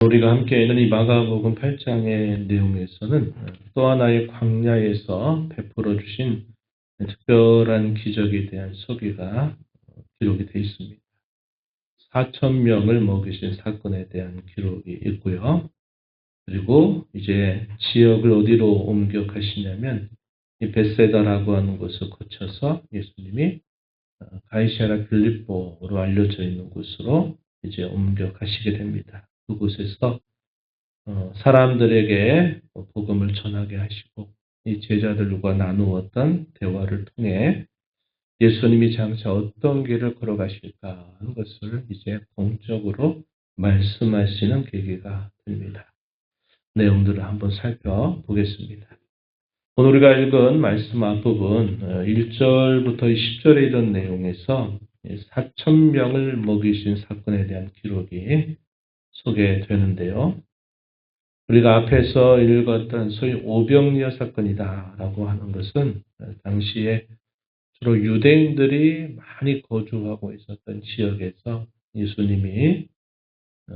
우리가 함께 있는 이 마가복음 8장의 내용에서는 또 하나의 광야에서 베풀어 주신 특별한 기적에 대한 소개가 기록이 되어 있습니다. 4천 명을 먹이신 사건에 대한 기록이 있고요. 그리고 이제 지역을 어디로 옮겨 가시냐면 이 벳세다라고 하는 곳을 거쳐서 예수님이 가이사랴 빌립보로 알려져 있는 곳으로 이제 옮겨 가시게 됩니다. 그곳에서 사람들에게 복음을 전하게 하시고 이 제자들과 나누었던 대화를 통해 예수님이 장차 어떤 길을 걸어가실까 하는 것을 이제 공적으로 말씀하시는 계기가 됩니다. 내용들을 한번 살펴보겠습니다. 오늘 우리가 읽은 말씀 앞부분 1절부터 10절에 이런 내용에서 4천 명을 먹이신 사건에 대한 기록이 소개되는데요. 우리가 앞에서 읽었던 소위 오병이어 사건이다라고 하는 것은 당시에 주로 유대인들이 많이 거주하고 있었던 지역에서 예수님이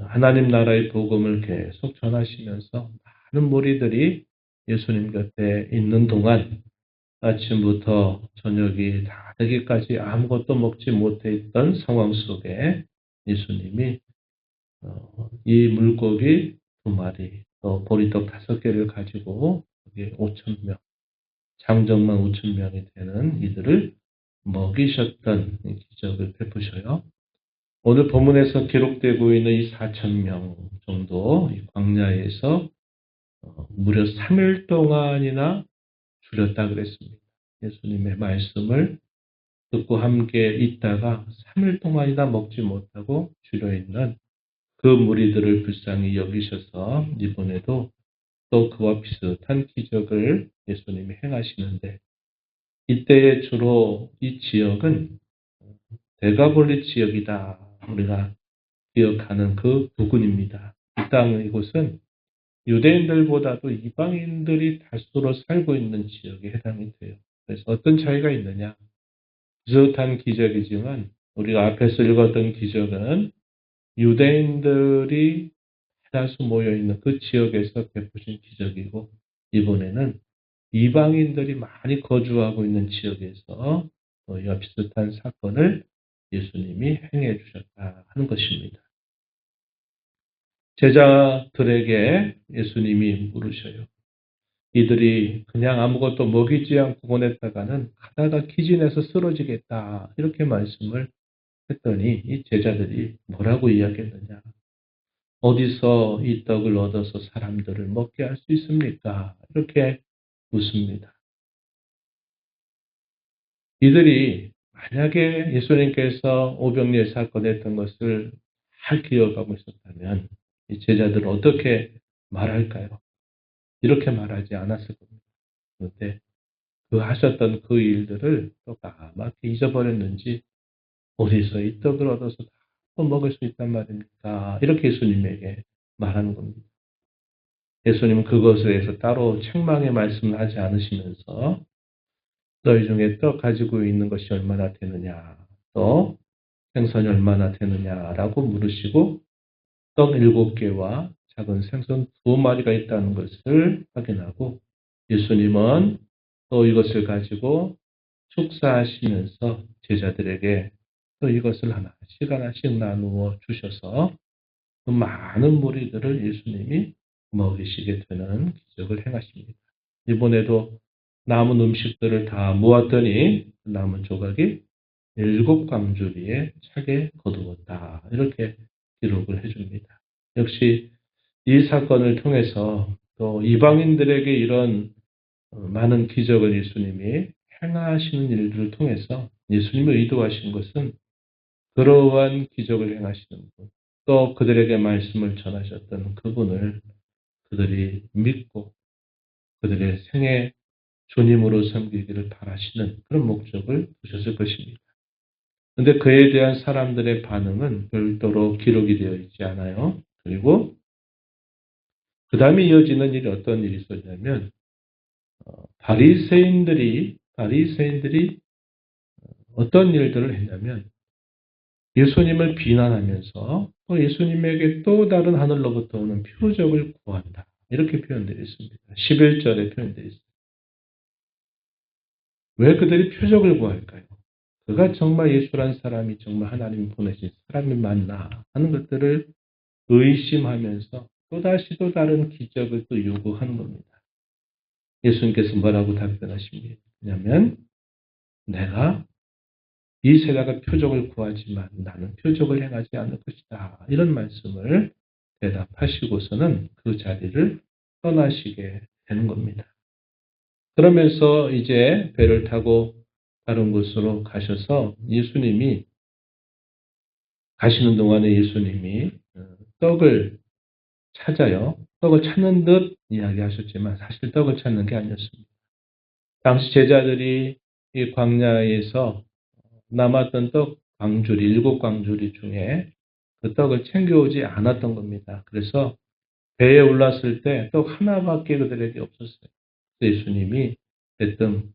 하나님 나라의 복음을 계속 전하시면서 많은 무리들이 예수님 곁에 있는 동안 아침부터 저녁이 다 되기까지 아무것도 먹지 못했던 상황 속에 예수님이 이 물고기 2마리 또 보리떡 5개를 가지고 5천 명, 장정만 5천 명이 되는 이들을 먹이셨던 기적을 베푸셔요. 오늘 본문에서 기록되고 있는 이 4천 명 정도 이 광야에서 무려 3일 동안이나 줄였다 그랬습니다. 예수님의 말씀을 듣고 함께 있다가 3일 동안이나 먹지 못하고 줄여 있는 그 무리들을 불쌍히 여기셔서 이번에도 또 그와 비슷한 기적을 예수님이 행하시는데 이때에 주로 이 지역은 데가볼리 지역이다. 우리가 기억하는 그 부근입니다. 이 땅 이곳은 유대인들보다도 이방인들이 다수로 살고 있는 지역에 해당이 돼요. 그래서 어떤 차이가 있느냐? 비슷한 기적이지만 우리가 앞에서 읽었던 기적은 유대인들이 다수 모여있는 그 지역에서 베푸신 기적이고 이번에는 이방인들이 많이 거주하고 있는 지역에서 이와 비슷한 사건을 예수님이 행해 주셨다 하는 것입니다. 제자들에게 예수님이 물으셔요. 이들이 그냥 아무것도 먹이지 않고 보냈다가는 가다가 기진해서 쓰러지겠다 이렇게 말씀을 했더니 이 제자들이 뭐라고 이야기했느냐. 어디서 이 떡을 얻어서 사람들을 먹게 할 수 있습니까? 이렇게 묻습니다. 이들이 만약에 예수님께서 오병이어 사건에 했던 것을 잘 기억하고 있었다면 이 제자들은 어떻게 말할까요? 이렇게 말하지 않았을 겁니다. 그런데 그 하셨던 그 일들을 또 까맣게 잊어버렸는지 어디서 이 떡을 얻어서 다 먹을 수 있단 말입니까? 이렇게 예수님에게 말하는 겁니다. 예수님은 그것에 대해서 따로 책망의 말씀을 하지 않으시면서 너희 중에 떡 가지고 있는 것이 얼마나 되느냐, 또 생선이 얼마나 되느냐라고 물으시고 떡 7개와 작은 생선 2마리가 있다는 것을 확인하고 예수님은 또 이것을 가지고 축사하시면서 제자들에게 또 이것을 하나씩 나누어 주셔서 그 많은 무리들을 예수님이 먹이시게 되는 기적을 행하십니다. 이번에도 남은 음식들을 다 모았더니 남은 조각이 7광주리에 차게 거두었다. 이렇게 기록을 해줍니다. 역시 이 사건을 통해서 또 이방인들에게 이런 많은 기적을 예수님이 행하시는 일들을 통해서 예수님이 의도하신 것은 그러한 기적을 행하시는 분, 또 그들에게 말씀을 전하셨던 그분을 그들이 믿고 그들의 생애 주님으로 섬기기를 바라시는 그런 목적을 두셨을 것입니다. 그런데 그에 대한 사람들의 반응은 별도로 기록이 되어 있지 않아요. 그리고 그 다음에 이어지는 일이 어떤 일이 있었냐면 바리새인들이 어떤 일들을 했냐면 예수님을 비난하면서 예수님에게 또 다른 하늘로부터 오는 표적을 구한다. 이렇게 표현되어 있습니다. 11절에 표현되어 있습니다. 왜 그들이 표적을 구할까요? 그가 정말 예수란 사람이 정말 하나님 보내신 사람이 맞나 하는 것들을 의심하면서 또다시 또 다른 기적을 또 요구하는 겁니다. 예수님께서 뭐라고 답변하십니까? 왜냐하면 내가 이 세대가 표적을 구하지만 나는 표적을 행하지 않을 것이다. 이런 말씀을 대답하시고서는 그 자리를 떠나시게 되는 겁니다. 그러면서 이제 배를 타고 다른 곳으로 가셔서 예수님이 가시는 동안에 예수님이 떡을 찾아요. 떡을 찾는 듯 이야기하셨지만 사실 떡을 찾는 게 아니었습니다. 당시 제자들이 이 광야에서 남았던 떡 광주리, 7광주리 중에 그 떡을 챙겨오지 않았던 겁니다. 그래서 배에 올랐을 때 떡 하나밖에 그들에게 없었어요. 예수님이 대뜸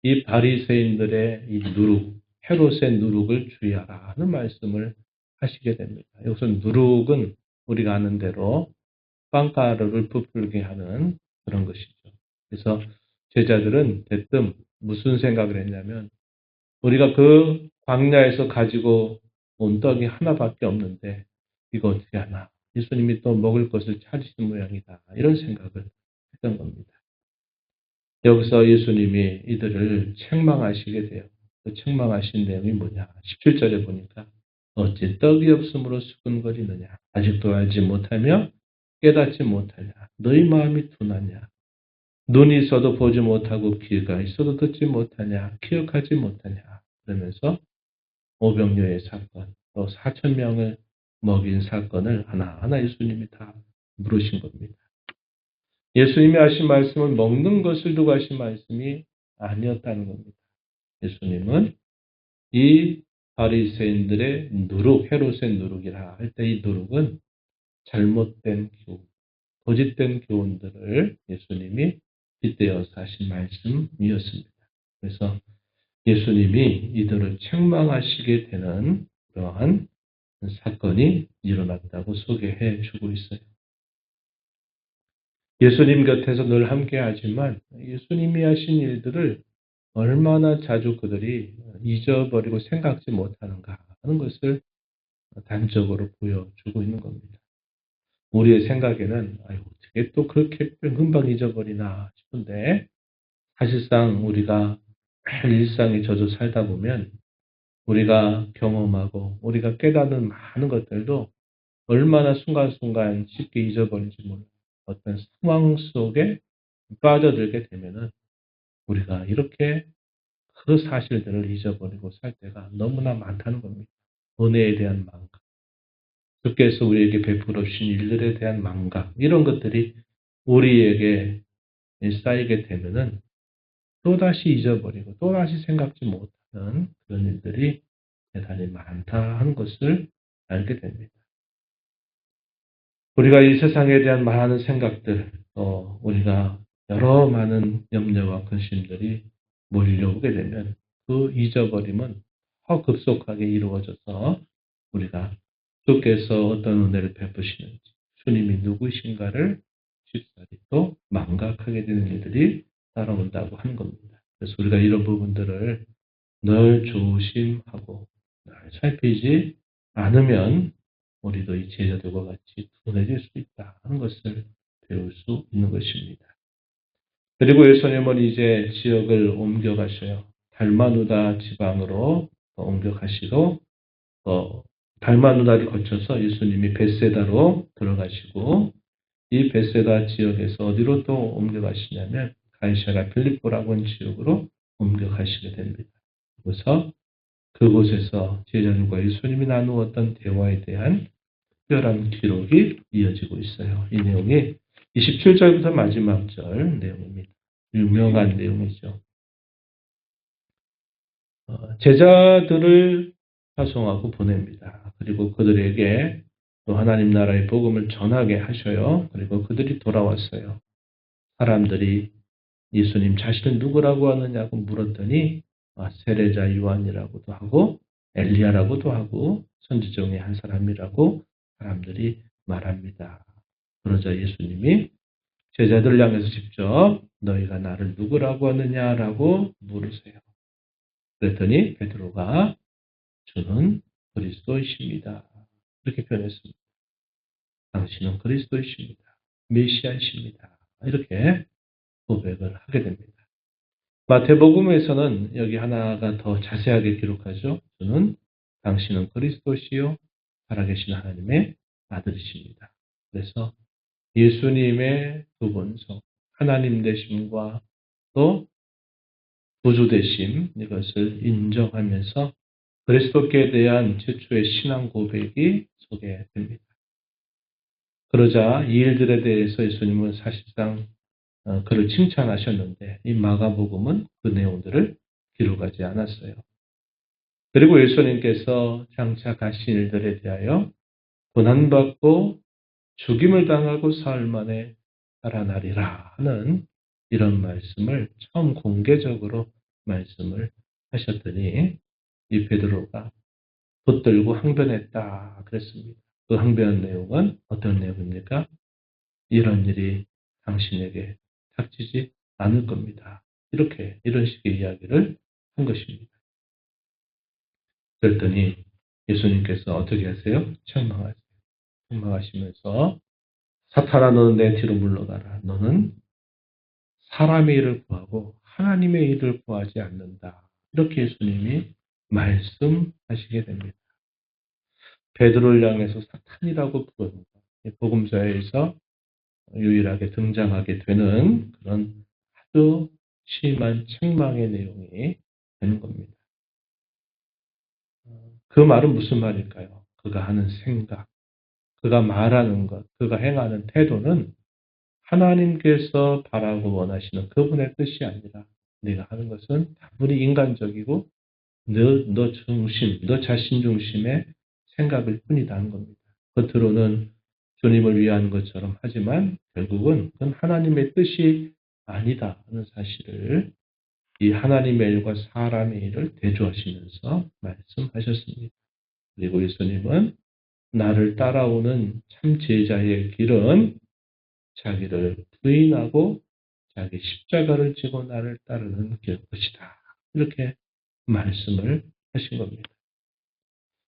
이 바리새인들의 이 누룩, 헤롯의 누룩을 주의하라 하는 말씀을 하시게 됩니다. 여기서 누룩은 우리가 아는 대로 빵가루를 부풀게 하는 그런 것이죠. 그래서 제자들은 대뜸 무슨 생각을 했냐면 우리가 그 광야에서 가지고 온 떡이 하나밖에 없는데 이거 어떻게 하나? 예수님이 또 먹을 것을 찾으신 모양이다. 이런 생각을 했던 겁니다. 여기서 예수님이 이들을 책망하시게 돼요. 그 책망하신 내용이 뭐냐? 17절에 보니까 어찌 떡이 없으므로 수군거리느냐? 아직도 알지 못하며 깨닫지 못하냐? 너희 마음이 둔하냐? 눈이 있어도 보지 못하고 귀가 있어도 듣지 못하냐? 기억하지 못하냐? 그러면서 오병이어의 사건, 또 4천 명을 먹인 사건을 하나하나 예수님이 다 물으신 겁니다. 예수님이 하신 말씀은 먹는 것을 두고 하신 말씀이 아니었다는 겁니다. 예수님은 이 바리새인들의 누룩, 헤롯의 누룩이라 할 때 이 누룩은 잘못된 교훈, 거짓된 교훈들을 예수님이 빗대어서 하신 말씀이었습니다. 그래서 예수님이 이들을 책망하시게 되는 그러한 사건이 일어났다고 소개해 주고 있어요. 예수님 곁에서 늘 함께 하지만 예수님이 하신 일들을 얼마나 자주 그들이 잊어버리고 생각지 못하는가 하는 것을 단적으로 보여주고 있는 겁니다. 우리의 생각에는 어떻게 또 그렇게 금방 잊어버리나 싶은데 사실상 우리가 매일 일상에 젖어 살다 보면 우리가 경험하고 우리가 깨닫는 많은 것들도 얼마나 순간순간 쉽게 잊어버린지 몰라요. 어떤 상황 속에 빠져들게 되면은 우리가 이렇게 그 사실들을 잊어버리고 살 때가 너무나 많다는 겁니다. 은혜에 대한 망각, 주께서 우리에게 베풀어 주신 일들에 대한 망각, 이런 것들이 우리에게 쌓이게 되면은 또다시 잊어버리고 또다시 생각지 못하는 그런 일들이 대단히 많다 하는 것을 알게 됩니다. 우리가 이 세상에 대한 많은 생각들, 또 우리가 여러 많은 염려와 근심들이 몰려오게 되면 그 잊어버림은 더 급속하게 이루어져서 우리가 주께서 어떤 은혜를 베푸시는지, 주님이 누구신가를 쉽사리 또 망각하게 되는 일들이 따라온다고 하는 겁니다. 그래서 우리가 이런 부분들을 늘 조심하고 늘 살피지 않으면 우리도 이 제자들과 같이 둔해질 수 있다 하는 것을 배울 수 있는 것입니다. 그리고 예수님은 이제 지역을 옮겨가셔요. 달마누다 지방으로 옮겨가시고 달마누다를 거쳐서 예수님이 벳세다로 들어가시고 이 벳세다 지역에서 어디로 또 옮겨가시냐면 가이사랴 필립보라고 하는 지역으로 옮겨가시게 됩니다. 그래서 그곳에서 제자들과 예수님이 나누었던 대화에 대한 특별한 기록이 이어지고 있어요. 이 내용이 27절부터 마지막 절 내용입니다. 유명한 내용이죠. 제자들을 파송하고 보냅니다. 그리고 그들에게 또 하나님 나라의 복음을 전하게 하셔요. 그리고 그들이 돌아왔어요. 사람들이 예수님 자신을 누구라고 하느냐고 물었더니 세례자 요한이라고도 하고 엘리야라고도 하고 선지 중에 한 사람이라고 사람들이 말합니다. 그러자 예수님이 제자들 향해서 직접 너희가 나를 누구라고 하느냐라고 물으세요. 그랬더니 베드로가 주는 그리스도이십니다. 이렇게 표현했습니다. 당신은 그리스도이십니다. 메시아이십니다. 이렇게 고백을 하게 됩니다. 마태복음에서는 여기 하나가 더 자세하게 기록하죠. 주는 당신은 그리스도시요 살아계신 하나님의 아들이십니다. 그래서 예수님의 두 본성, 하나님 되심과 또 구주 되심 이것을 인정하면서 그리스도께 대한 최초의 신앙 고백이 소개됩니다. 그러자 이 일들에 대해서 예수님은 사실상 그를 칭찬하셨는데 이 마가복음은 그 내용들을 기록하지 않았어요. 그리고 예수님께서 장차 가신 일들에 대하여 고난받고 죽임을 당하고 사흘 만에 살아나리라 하는 이런 말씀을 처음 공개적으로 말씀을 하셨더니 이 베드로가 붙들고 항변했다 그랬습니다. 그 항변 내용은 어떤 내용입니까? 이런 일이 당신에게 닥치지 않을 겁니다. 이런 식의 이야기를 한 것입니다. 그랬더니 예수님께서 어떻게 하세요? 책망하세요. 책망하시면서 사탄아 너는 내 뒤로 물러가라. 너는 사람의 일을 구하고 하나님의 일을 구하지 않는다. 이렇게 예수님이 말씀하시게 됩니다. 베드로를 향해서 사탄이라고 부르는 것. 복음서에서 유일하게 등장하게 되는 그런 아주 심한 책망의 내용이 되는 겁니다. 그 말은 무슨 말일까요? 그가 하는 생각, 그가 말하는 것, 그가 행하는 태도는 하나님께서 바라고 원하시는 그분의 뜻이 아니라 네가 하는 것은 다분히 인간적이고 너 자신 중심의 생각일 뿐이다 하는 겁니다. 겉으로는 주님을 위한 것처럼 하지만 결국은 그건 하나님의 뜻이 아니다 하는 사실을 이 하나님의 일과 사람의 일을 대조하시면서 말씀하셨습니다. 그리고 예수님은 나를 따라오는 참 제자의 길은 자기를 부인하고 자기 십자가를 지고 나를 따르는 것이다. 이렇게 말씀을 하신 겁니다.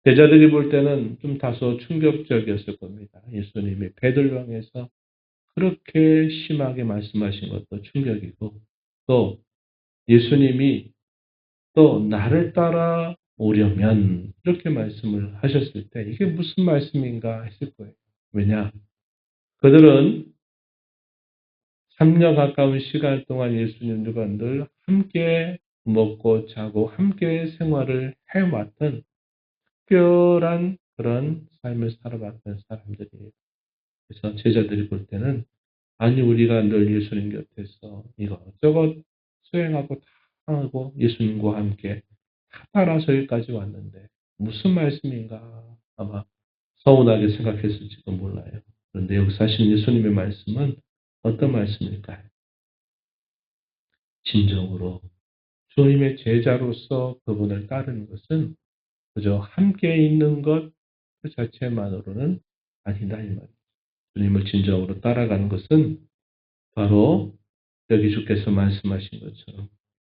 제자들이 볼 때는 좀 다소 충격적이었을 겁니다. 예수님이 베드로 향해서 그렇게 심하게 말씀하신 것도 충격이고 또 예수님이 또 나를 따라 오려면 이렇게 말씀을 하셨을 때 이게 무슨 말씀인가 했을 거예요. 왜냐? 그들은 3년 가까운 시간 동안 예수님과 늘 함께 먹고 자고 함께 생활을 해왔던 특별한 그런 삶을 살아왔던 사람들이에요. 그래서 제자들이 볼 때는 아니 우리가 늘 예수님 곁에서 이것저것 수행하고 다 하고 예수님과 함께 다 따라서 여기까지 왔는데 무슨 말씀인가 아마 서운하게 생각했을지도 몰라요. 그런데 여기 사실 예수님의 말씀은 어떤 말씀일까요? 진정으로 주님의 제자로서 그분을 따르는 것은 그저 함께 있는 것 그 자체만으로는 아니다 이 말이에요. 주님을 진정으로 따라가는 것은 바로 여기 주께서 말씀하신 것처럼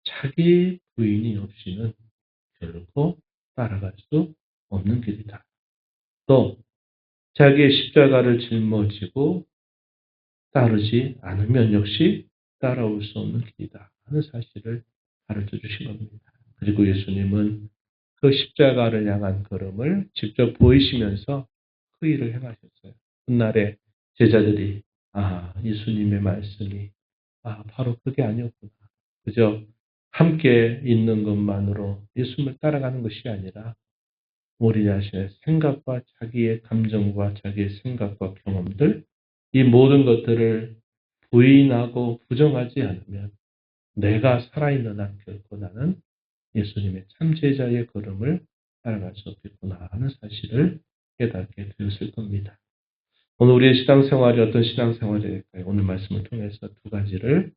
자기 부인이 없이는 결코 따라갈 수 없는 길이다. 또 자기의 십자가를 짊어지고 따르지 않으면 역시 따라올 수 없는 길이다 하는 사실을 가르쳐 주신 겁니다. 그리고 예수님은 그 십자가를 향한 걸음을 직접 보이시면서 그 일을 행하셨어요. 훗날에 제자들이 예수님의 말씀이 바로 그게 아니었구나. 그저 함께 있는 것만으로 예수님을 따라가는 것이 아니라 우리 자신의 생각과 자기의 감정과 자기의 생각과 경험들 이 모든 것들을 부인하고 부정하지 않으면 내가 살아있는 한 결코 나는 예수님의 참제자의 걸음을 따라갈 수 없겠구나 하는 사실을 깨닫게 되었을 겁니다. 오늘 우리의 신앙생활이 어떤 신앙생활일까요? 오늘 말씀을 통해서 두 가지를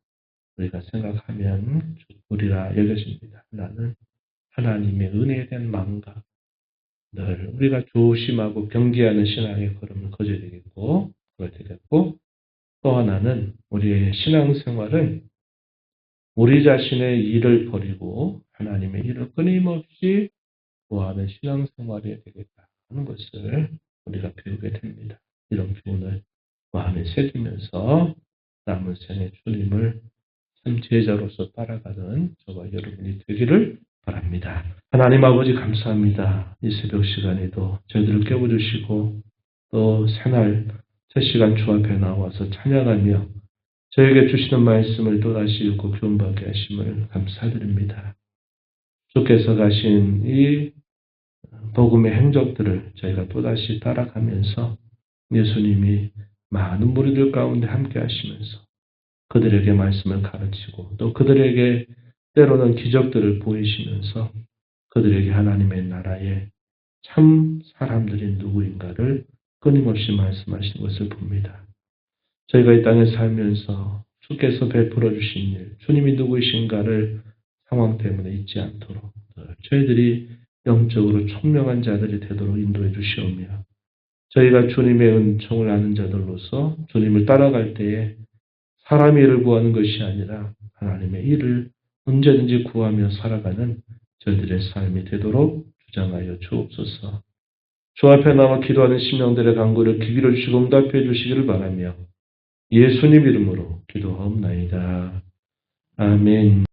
우리가 생각하면 좋으리라 여겨집니다. 하나는 하나님의 은혜에 대한 망각, 늘 우리가 조심하고 경계하는 신앙의 걸음을 거져야 되겠고, 그럴 되겠고, 또 하나는 우리의 신앙생활은 우리 자신의 일을 버리고 하나님의 일을 끊임없이 구하는 신앙생활이 되겠다 하는 것을 우리가 배우게 됩니다. 이런 교훈을 마음에 새기면서 남은 생에 주님을 참 제자로서 따라가는 저와 여러분이 되기를 바랍니다. 하나님 아버지 감사합니다. 이 새벽 시간에도 저희들을 깨워주시고 또 새날 새 시간 주 앞에 나와서 찬양하며 저에게 주시는 말씀을 또다시 읽고 교훈받게 하심을 감사드립니다. 주께서 가신 이 복음의 행적들을 저희가 또다시 따라가면서 예수님이 많은 무리들 가운데 함께 하시면서 그들에게 말씀을 가르치고 또 그들에게 때로는 기적들을 보이시면서 그들에게 하나님의 나라의 참 사람들이 누구인가를 끊임없이 말씀하시는 것을 봅니다. 저희가 이 땅에 살면서 주께서 베풀어 주신 일, 주님이 누구이신가를 상황 때문에 잊지 않도록 저희들이 영적으로 총명한 자들이 되도록 인도해 주시오며 저희가 주님의 은총을 아는 자들로서 주님을 따라갈 때에 사람의 일을 구하는 것이 아니라 하나님의 일을 언제든지 구하며 살아가는 저희들의 삶이 되도록 주장하여 주옵소서. 주 앞에 나와 기도하는 심령들의 간구를 귀기를 주시고 응답해 주시기를 바라며 예수님 이름으로 기도하옵나이다. 아멘.